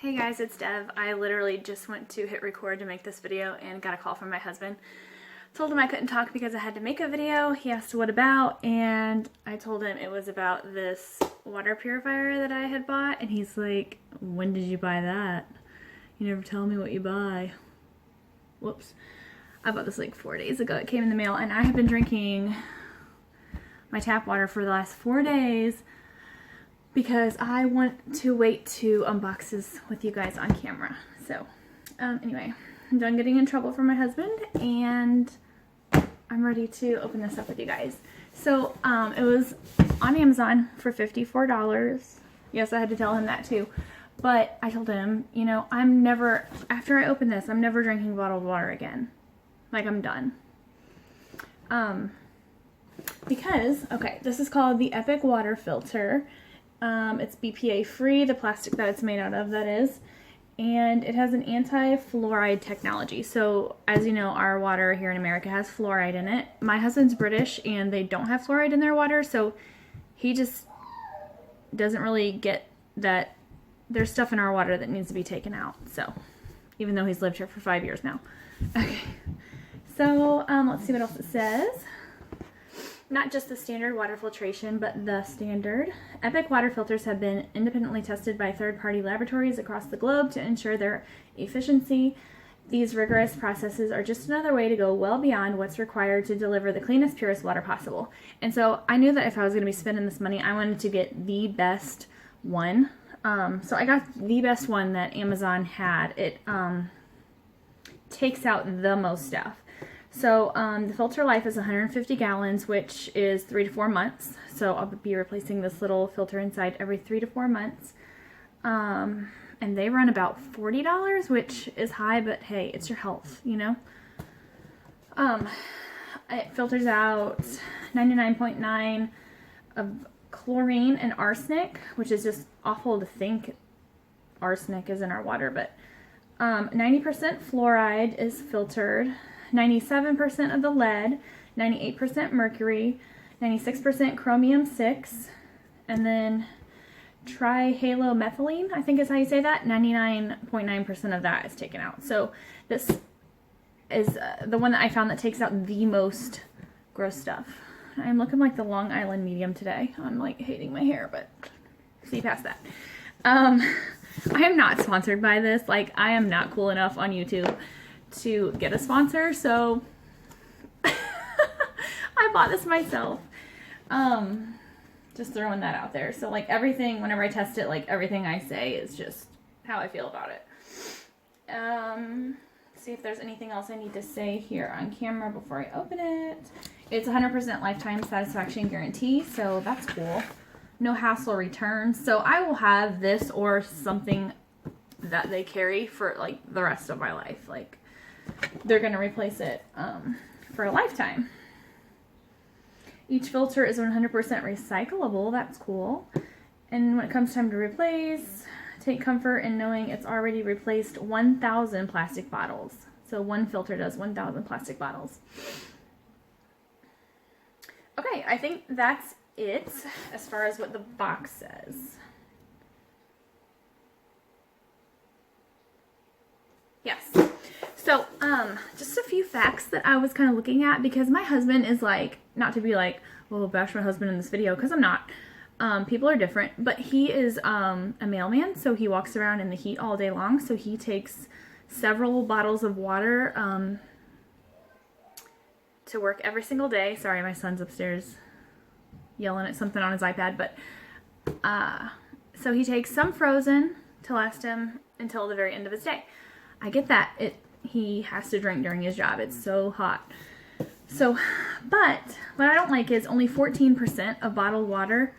Hey guys, it's Dev. I literally just went to hit record to make this video and got a call from my husband. Told him I couldn't talk because I had to make a video. He asked what about, and I told him it was about this water purifier that I had bought, and he's like, when did you buy that? You never tell me what you buy. Whoops. I bought this like 4 days ago. It came in the mail, and I have been drinking my tap water for the last 4 days because I want to wait to unbox this with you guys on camera. So, anyway, I'm done getting in trouble for my husband, and I'm ready to open this up with you guys. So, it was on Amazon for $54. Yes, I had to tell him that too. But I told him, you know, after I open this, I'm never drinking bottled water again. Like, I'm done. Because, okay, this is called the Epic Water Filter. It's BPA free, the plastic that it's made out of, that is. And it has an anti-fluoride technology. So, as you know, our water here in America has fluoride in it. My husband's British, and they don't have fluoride in their water, so he just doesn't really get that there's stuff in our water that needs to be taken out. So, even though he's lived here for 5 years now. Okay. So, let's see what else it says. Not just the standard water filtration, but the standard. Epic water filters have been independently tested by third-party laboratories across the globe to ensure their efficiency. These rigorous processes are just another way to go well beyond what's required to deliver the cleanest, purest water possible. And so I knew that if I was going to be spending this money, I wanted to get the best one. So I got the best one that Amazon had. It takes out the most stuff. So the filter life is 150 gallons, which is 3 to 4 months. So I'll be replacing this little filter inside every 3 to 4 months. And they run about $40, which is high, but hey, it's your health, you know? It filters out 99.9 of chlorine and arsenic, which is just awful to think arsenic is in our water, but 90% fluoride is filtered. 97% of the lead, 98% mercury, 96% chromium-6, and then trihalomethylene, I think is how you say that, 99.9% of that is taken out. So this is the one that I found that takes out the most gross stuff. I'm looking like the Long Island medium today. I'm like hating my hair, but see past that. I am not sponsored by this. Like, I am not cool enough on YouTube to get a sponsor, so I bought this myself. Just throwing that out there. So like everything, whenever I test it, like everything I say is just how I feel about it. See if there's anything else I need to say here on camera before I open it. It's 100% lifetime satisfaction guarantee, so that's cool. No hassle returns. So I will have this or something that they carry for like the rest of my life. Like, they're going to replace it for a lifetime. Each filter is 100% recyclable. That's cool. And when it comes time to replace, take comfort in knowing it's already replaced 1,000 plastic bottles. So one filter does 1,000 plastic bottles. Okay, I think that's it as far as what the box says. Yes. So, just a few facts that I was kind of looking at, because my husband is like, not to be like, well, bash my husband in this video, because I'm not. People are different, but he is a mailman, so he walks around in the heat all day long, so he takes several bottles of water to work every single day. Sorry, my son's upstairs yelling at something on his iPad, but so he takes some frozen to last him until the very end of his day. I get that. He has to drink during his job. It's so hot. So, but what I don't like is only 14% of bottled water,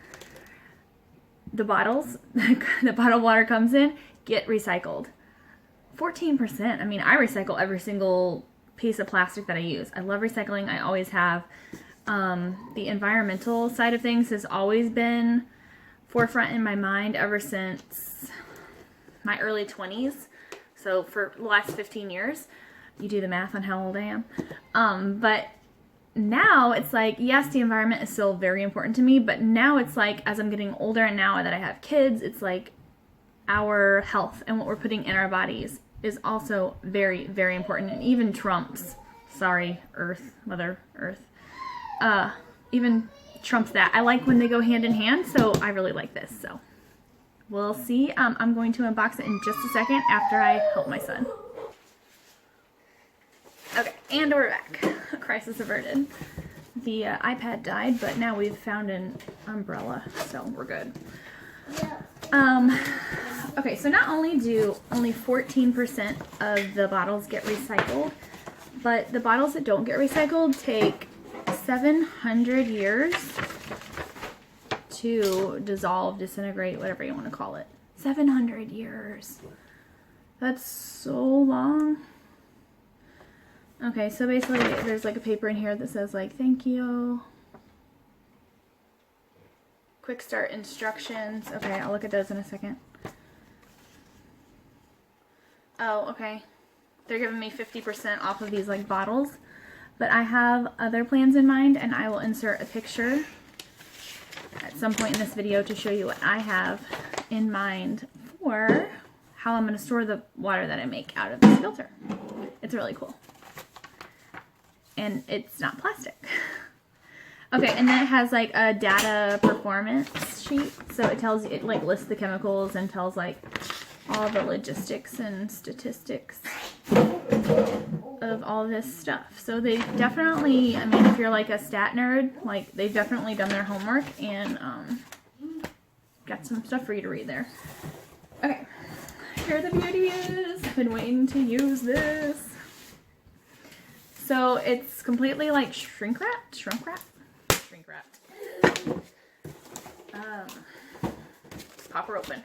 the bottles the bottled water comes in, get recycled. 14%. I mean, I recycle every single piece of plastic that I use. I love recycling. I always have. The environmental side of things has always been forefront in my mind ever since my early 20s. So for the last 15 years, you do the math on how old I am. But now it's like, yes, the environment is still very important to me, but now it's like, as I'm getting older and now that I have kids, it's like, our health and what we're putting in our bodies is also very, very important, and even trumps, sorry, Earth, Mother Earth, even trumps that. I like when they go hand in hand, so I really like this. So we'll see. I'm going to unbox it in just a second after I help my son. Okay, and we're back. Crisis averted. The iPad died, but now we've found an umbrella, so we're good. Okay, so not only do only 14% of the bottles get recycled, but the bottles that don't get recycled take 700 years to dissolve, disintegrate, whatever you want to call it. 700 years. That's so long. Okay, so basically there's like a paper in here that says like, thank you. Quick start instructions. Okay, I'll look at those in a second. Oh, okay. They're giving me 50% off of these like bottles, but I have other plans in mind, and I will insert a picture at some point in this video to show you what I have in mind for how I'm going to store the water that I make out of this filter. It's really cool. And it's not plastic. Okay, and then it has like a data performance sheet. So it tells you, it like lists the chemicals and tells like all the logistics and statistics of all this stuff. So they definitely, I mean, if you're like a stat nerd, like they've definitely done their homework and got some stuff for you to read there. Okay, here are the beauties. I've been waiting to use this. So it's completely like shrink wrapped. Let's pop her open.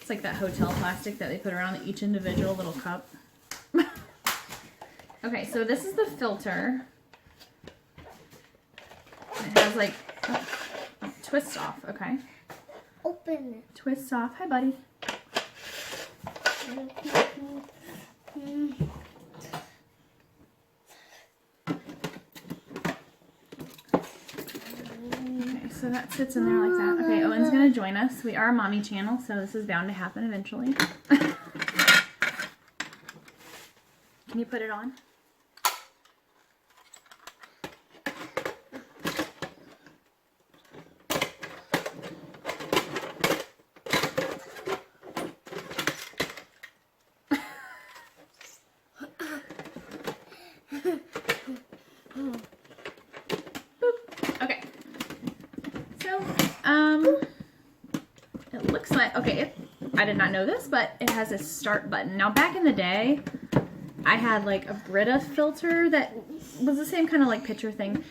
It's like that hotel plastic that they put around each individual little cup. Okay, so this is the filter. It has like, oh, twist off, okay. Open it. Twist off. Hi, buddy. Okay, so that sits in there like that. Okay, Owen's gonna join us. We are a mommy channel, so this is bound to happen eventually. Can you put it on? Okay, so it looks like, okay, I did not know this, but it has a start button. Now back in the day, I had like a Brita filter that was the same kind of like picture thing.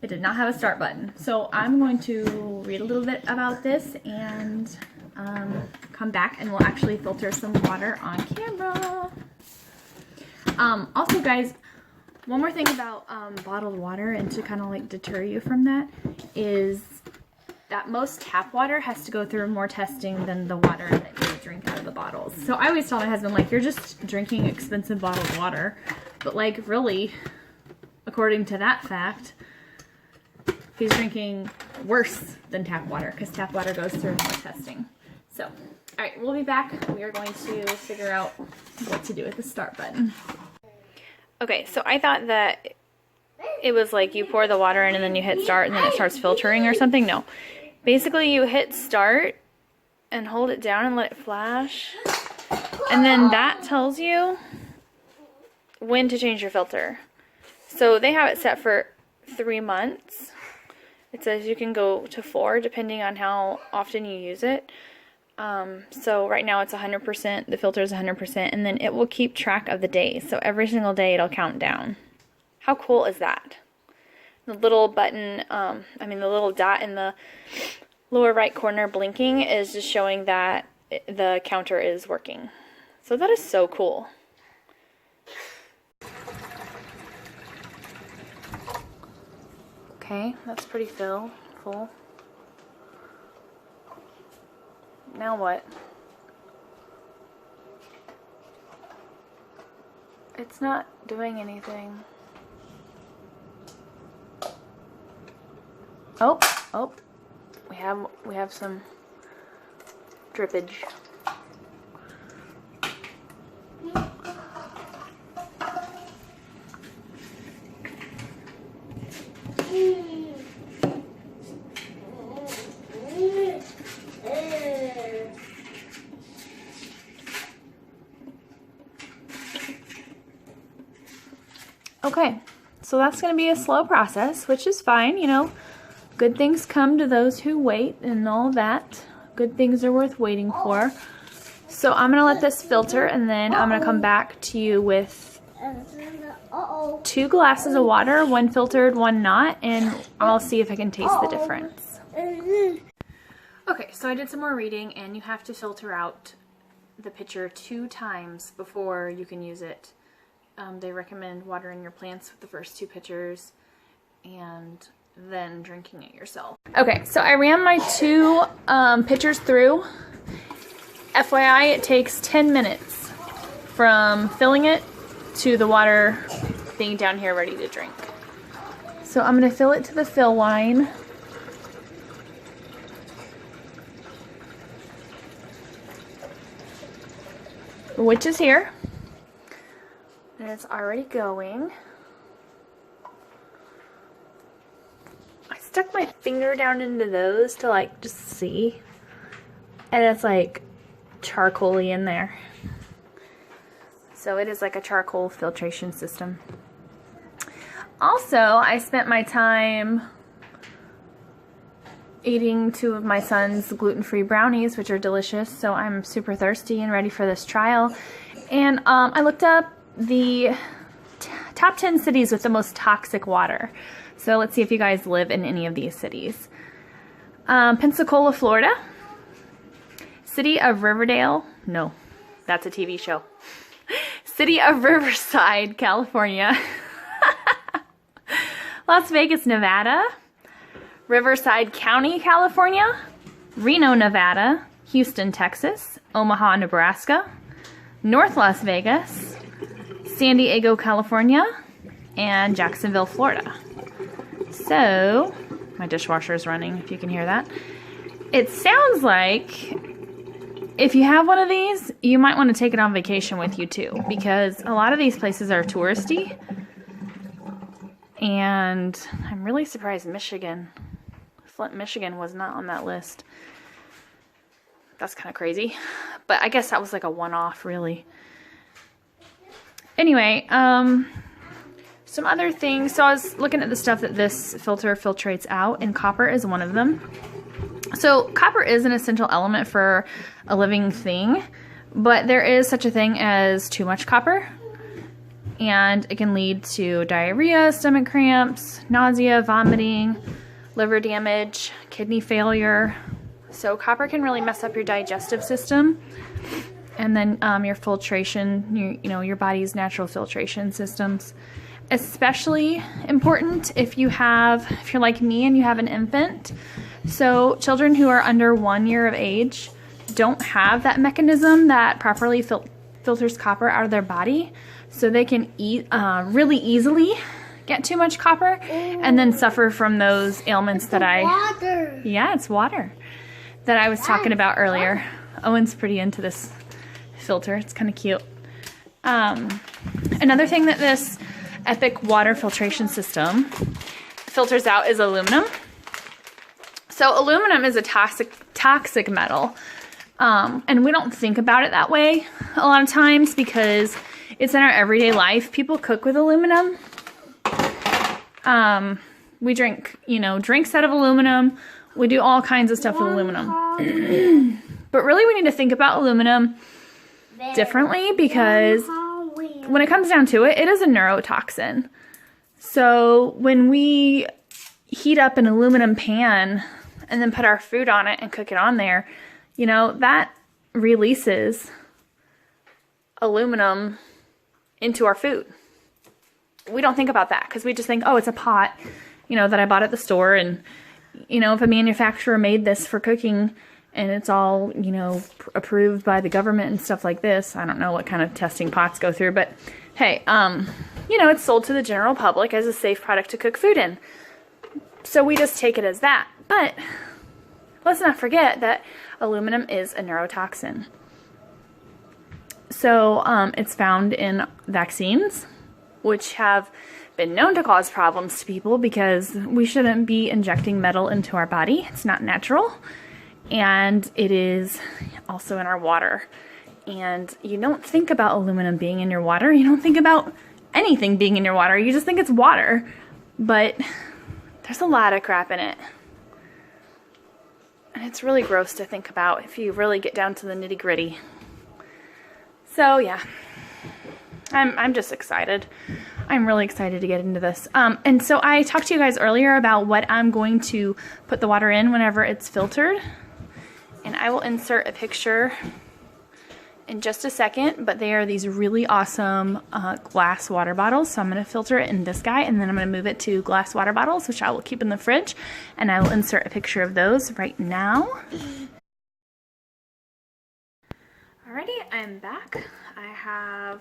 It did not have a start button. So I'm going to read a little bit about this and come back and we'll actually filter some water on camera. Also guys, one more thing about bottled water, and to kind of like deter you from that, is that most tap water has to go through more testing than the water that you drink out of the bottles. So I always tell my husband, like, you're just drinking expensive bottled water. But like, really, according to that fact, he's drinking worse than tap water, because tap water goes through more testing. So, alright, we'll be back. We are going to figure out what to do with the start button. Okay, so I thought that it was like you pour the water in and then you hit start and then it starts filtering or something. No. Basically, you hit start and hold it down and let it flash. And then that tells you when to change your filter. So they have it set for 3 months. It says you can go to 4 depending on how often you use it. So right now it's 100%, the filter is 100%, and then it will keep track of the days. So every single day it'll count down. How cool is that? The little button, the little dot in the lower right corner blinking is just showing that the counter is working. So that is so cool. Okay, that's pretty full. Now what? It's not doing anything. Oh, oh. We have some drippage. Okay, so that's going to be a slow process, which is fine, you know. Good things come to those who wait and all that. Good things are worth waiting for. So I'm going to let this filter, and then I'm going to come back to you with 2 glasses of water, 1 filtered, 1 not, and I'll see if I can taste the difference. Okay, so I did some more reading, and you have to filter out the pitcher 2 times before you can use it. They recommend watering your plants with the first 2 pitchers and then drinking it yourself. Okay, so I ran my 2 pitchers through. FYI, it takes 10 minutes from filling it to the water being down here ready to drink. So I'm going to fill it to the fill line. Which is here. And it's already going. I stuck my finger down into those to like just see. And it's like charcoal-y in there. So it is like a charcoal filtration system. Also, I spent my time eating 2 of my son's gluten-free brownies, which are delicious. So I'm super thirsty and ready for this trial. And I looked up the top 10 cities with the most toxic water. So let's see if you guys live in any of these cities. Pensacola, Florida. City of Riverdale. No, that's a TV show. City of Riverside, California. Las Vegas, Nevada. Riverside County, California. Reno, Nevada. Houston, Texas. Omaha, Nebraska. North Las Vegas. San Diego, California, and Jacksonville, Florida. So, my dishwasher is running, if you can hear that. It sounds like if you have one of these, you might want to take it on vacation with you too, because a lot of these places are touristy. And I'm really surprised Flint, Michigan was not on that list. That's kind of crazy. But I guess that was like a one-off, really. Anyway, some other things. So I was looking at the stuff that this filter filtrates out, and copper is one of them. So copper is an essential element for a living thing, but there is such a thing as too much copper, and it can lead to diarrhea, stomach cramps, nausea, vomiting, liver damage, kidney failure. So copper can really mess up your digestive system. And then your filtration, your body's natural filtration systems. Especially important if you're like me and you have an infant. So children who are under 1 year of age don't have that mechanism that properly filters copper out of their body. So they can really easily get too much copper and then suffer from those ailments Water. Yeah, it's water that I was talking about earlier. Owen's pretty into this filter. It's kind of cute. Another thing that this Epic water filtration system filters out is aluminum. So aluminum is a toxic metal. And we don't think about it that way a lot of times because it's in our everyday life. People cook with aluminum. We drink, drinks out of aluminum. We do all kinds of stuff with aluminum. But really we need to think about aluminum differently because when it comes down to it, it is a neurotoxin. So when we heat up an aluminum pan and then put our food on it and cook it on there, that releases aluminum into our food. We don't think about that because we just think, oh, it's a pot, that I bought at the store, and if a manufacturer made this for cooking and it's all, you know, approved by the government and stuff like this. I don't know what kind of testing pots go through, but hey, you know, it's sold to the general public as a safe product to cook food in. So we just take it as that. But let's not forget that aluminum is a neurotoxin. So it's found in vaccines, which have been known to cause problems to people because we shouldn't be injecting metal into our body. It's not natural. And it is also in our water. And you don't think about aluminum being in your water. You don't think about anything being in your water. You just think it's water. But there's a lot of crap in it. And it's really gross to think about if you really get down to the nitty-gritty. So yeah, I'm just excited. I'm really excited to get into this. And so I talked to you guys earlier about what I'm going to put the water in whenever it's filtered. And I will insert a picture in just a second, but they are these really awesome glass water bottles. So I'm going to filter it in this guy, and then I'm going to move it to glass water bottles, which I will keep in the fridge. And I will insert a picture of those right now. Alrighty, I'm back. I have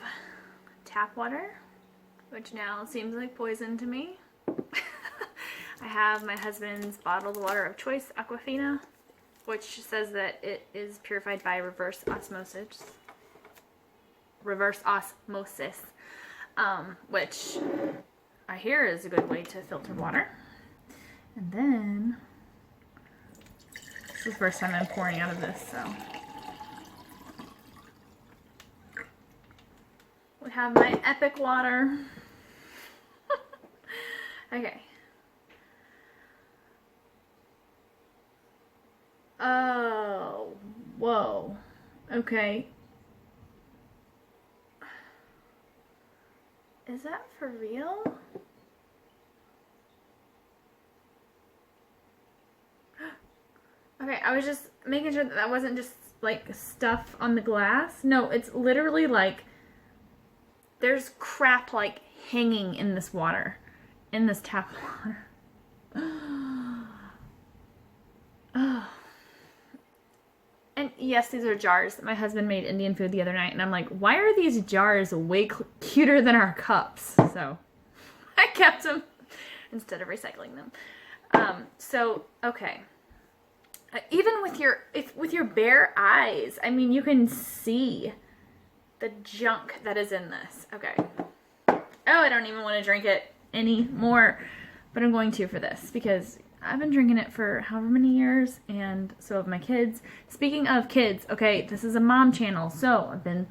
tap water, which now seems like poison to me. I have my husband's bottled water of choice, Aquafina, which says that it is purified by reverse osmosis. Which I hear is a good way to filter water. And then, this is the first time I'm pouring out of this, so. We have my Epic water. Okay. Oh, whoa. Okay. Is that for real? Okay, I was just making sure that that wasn't just like stuff on the glass. No, it's literally like there's crap like hanging in this water, in this tap water. Oh. And yes, these are jars. My husband made Indian food the other night, and I'm like, why are these jars way cuter than our cups? So I kept them instead of recycling them. So okay. Even with your bare eyes, I mean, you can see the junk that is in this. Okay. Oh, I don't even want to drink it anymore, but I'm going to for this because I've been drinking it for however many years, and so have my kids. Speaking of kids, okay, this is a mom channel, so I've been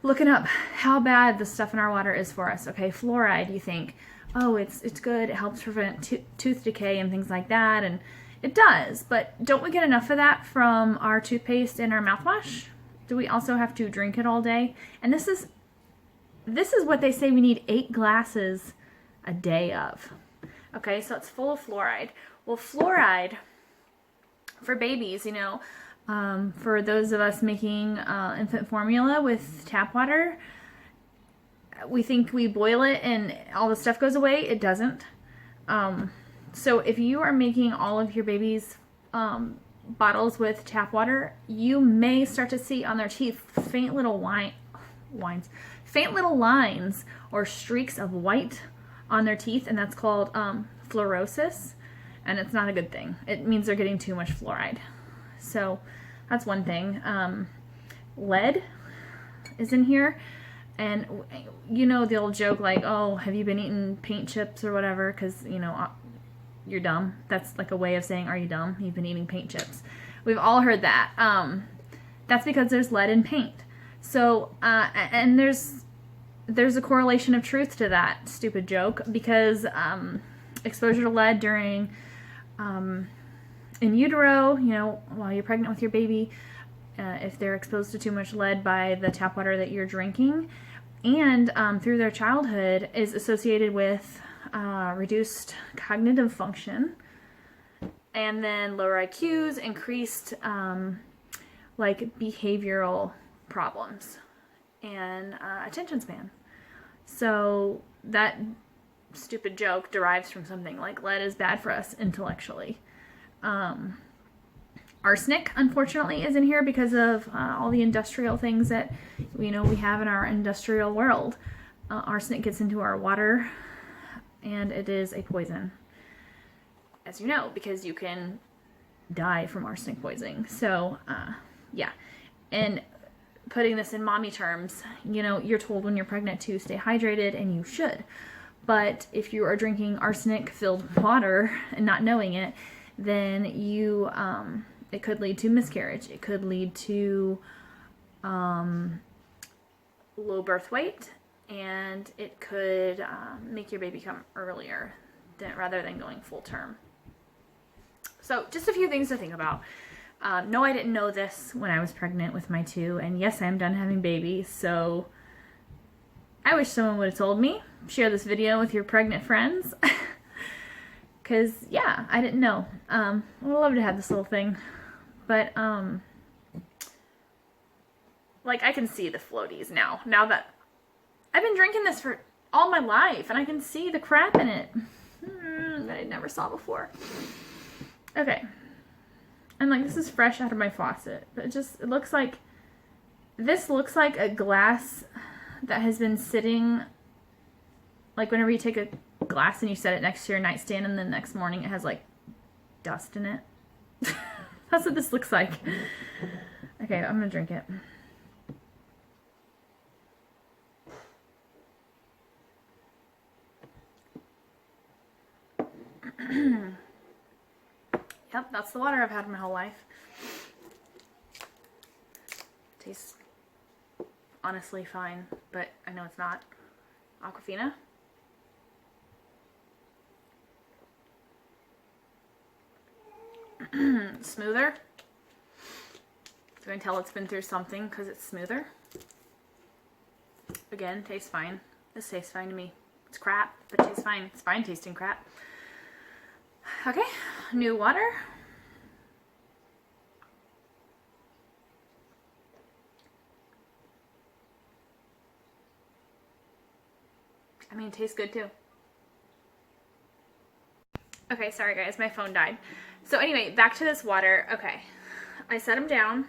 looking up how bad the stuff in our water is for us. Okay, fluoride, you think, oh, it's good, it helps prevent tooth decay and things like that, and it does, but don't we get enough of that from our toothpaste and our mouthwash? Do we also have to drink it all day? And this is what they say we need 8 glasses a day of. Okay, so it's full of fluoride. Well, fluoride for babies, you know, for those of us making infant formula with tap water, we think we boil it and all the stuff goes away. It doesn't. So if you are making all of your baby's bottles with tap water, you may start to see on their teeth faint little faint little lines or streaks of white on their teeth, and that's called fluorosis, and it's not a good thing. It means they're getting too much fluoride. So that's one thing. Lead is in here, and you know the old joke like, oh, have you been eating paint chips or whatever, because you know you're dumb. That's like a way of saying, are you dumb? You've been eating paint chips. We've all heard that. That's because there's lead in paint. So and there's a correlation of truth to that stupid joke, because exposure to lead during in utero, you know, while you're pregnant with your baby, if they're exposed to too much lead by the tap water that you're drinking, and through their childhood, is associated with reduced cognitive function, and then lower IQs, increased like behavioral problems, and attention span. So that stupid joke derives from something like lead is bad for us intellectually. Arsenic, unfortunately, is in here because of all the industrial things that, you know, we have in our industrial world. Arsenic gets into our water, and it is a poison, as you know, because you can die from arsenic poisoning. So, yeah. And putting this in mommy terms, you know, you're told when you're pregnant to stay hydrated, and you should. But if you are drinking arsenic-filled water and not knowing it, then you, it could lead to miscarriage. It could lead to low birth weight, and it could make your baby come earlier rather than going full term. So just a few things to think about. No, I didn't know this when I was pregnant with my 2, and yes, I am done having babies, so I wish someone would have told me. Share this video with your pregnant friends. Because, yeah, I didn't know. I would love to have this little thing. But, like, I can see the floaties now. Now that I've been drinking this for all my life, and I can see the crap in it that I never saw before. Okay. And, like, this is fresh out of my faucet. But it looks like, this looks like a glass that has been sitting, like, whenever you take a glass and you set it next to your nightstand, and the next morning it has, like, dust in it. That's what this looks like. Okay, I'm gonna drink it. Yep, that's the water I've had my whole life. Tastes honestly fine, but I know it's not. Aquafina. Smoother. You can tell it's been through something because it's smoother. Again, tastes fine. This tastes fine to me. It's crap, but it tastes fine. It's fine tasting crap. Okay, new water. I mean, it tastes good too. Okay, sorry guys, my phone died. So anyway, back to this water. Okay, I set them down.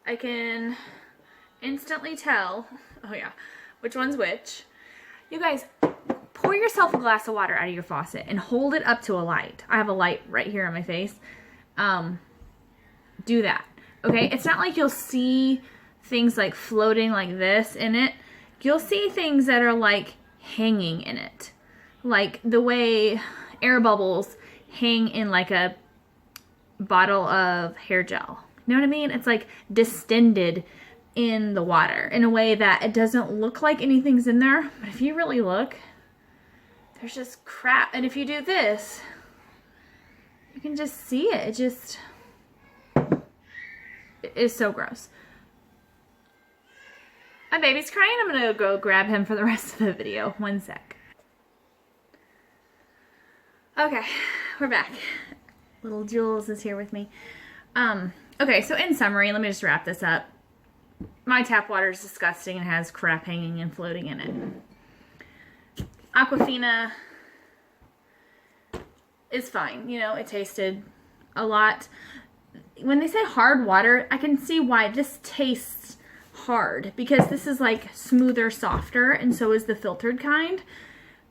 I can instantly tell, oh yeah, which one's which. You guys, pour yourself a glass of water out of your faucet and hold it up to a light. I have a light right here on my face. Do that, okay? It's not like you'll see things like floating like this in it. You'll see things that are like hanging in it. Like the way air bubbles hang in like a bottle of hair gel. You know what I mean? It's like distended in the water in a way that it doesn't look like anything's in there. But if you really look, there's just crap. And if you do this, you can just see it. It is so gross. My baby's crying. I'm gonna go grab him for the rest of the video. One sec. Okay, we're back. Little Jules is here with me. Okay, so in summary, let me just wrap this up. My tap water is disgusting and has crap hanging and floating in it. Aquafina is fine. You know, it tasted a lot. When they say hard water, I can see why this tastes hard, because this is like smoother, softer, and so is the filtered kind.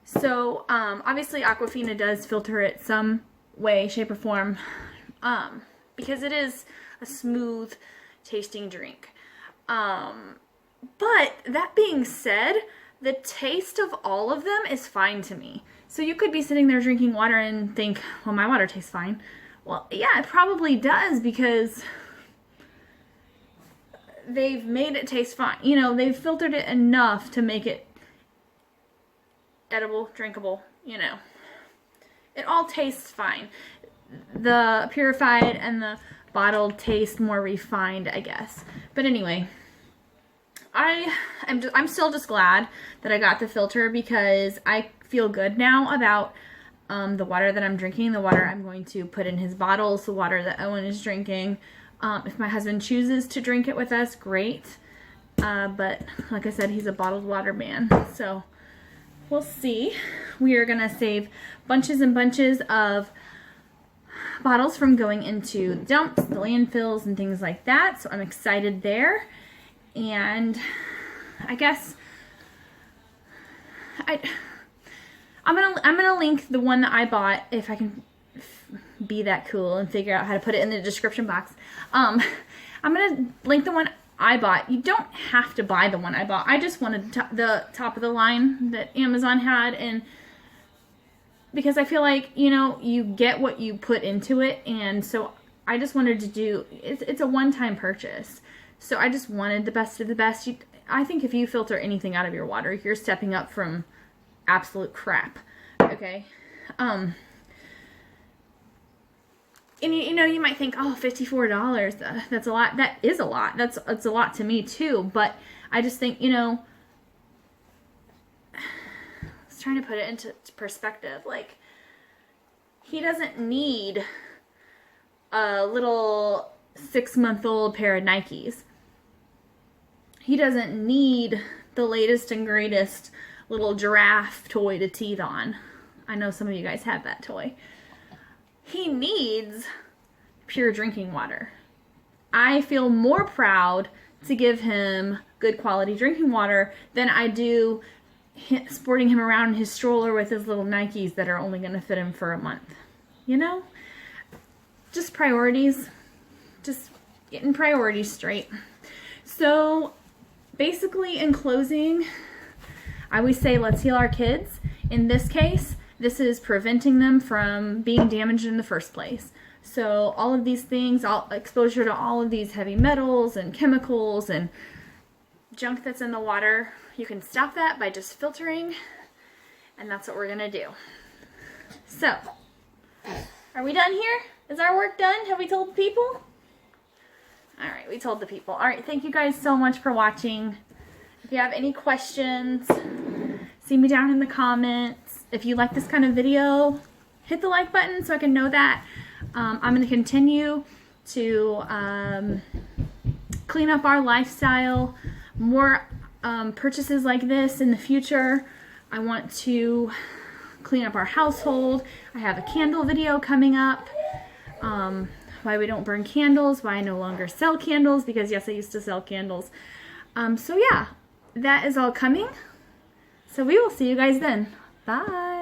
So, obviously Aquafina does filter it some way, shape, or form, because it is a smooth tasting drink. But that being said, the taste of all of them is fine to me. So you could be sitting there drinking water and think, well, my water tastes fine. Well, yeah, it probably does, because they've made it taste fine. You know, they've filtered it enough to make it edible, drinkable, you know. It all tastes fine. The purified and the bottled taste more refined, I guess. But anyway, I'm still just glad that I got the filter, because I feel good now about the water that I'm drinking, the water I'm going to put in his bottles, the water that Owen is drinking. If my husband chooses to drink it with us, great. But like I said, he's a bottled water man, so we'll see. We are gonna save bunches and bunches of bottles from going into dumps, the landfills, and things like that. So I'm excited there. And I guess I'm gonna link the one that I bought if I can be that cool and figure out how to put it in the description box. I'm gonna link the one I bought. You don't have to buy the one I bought. I just wanted the top of the line that Amazon had, and because I feel like, you know, you get what you put into it, and so I just wanted to do, it's a one-time purchase. So I just wanted the best of the best. I think if you filter anything out of your water, you're stepping up from absolute crap. Okay? And you know, you might think, oh, $54, that's a lot. That is a lot. That's a lot to me too. But I just think, you know, I was trying to put it into perspective. Like, he doesn't need a little 6-month-old pair of Nikes. He doesn't need the latest and greatest little giraffe toy to teeth on. I know some of you guys have that toy. He needs pure drinking water. I feel more proud to give him good quality drinking water than I do sporting him around in his stroller with his little Nikes that are only going to fit him for a month. You know? Just priorities. Just getting priorities straight. So, basically, in closing, I always say let's heal our kids. In this case, this is preventing them from being damaged in the first place. So all of these things, exposure to all of these heavy metals and chemicals and junk that's in the water, you can stop that by just filtering, and that's what we're going to do. So, are we done here? Is our work done? Have we told the people? All right, we told the people. All right, thank you guys so much for watching. If you have any questions, see me down in the comments. If you like this kind of video, hit the like button so I can know that. I'm going to continue to clean up our lifestyle. More purchases like this in the future. I want to clean up our household. I have a candle video coming up. Why we don't burn candles, why I no longer sell candles, because yes, I used to sell candles. So yeah, that is all coming. So we will see you guys then. Bye.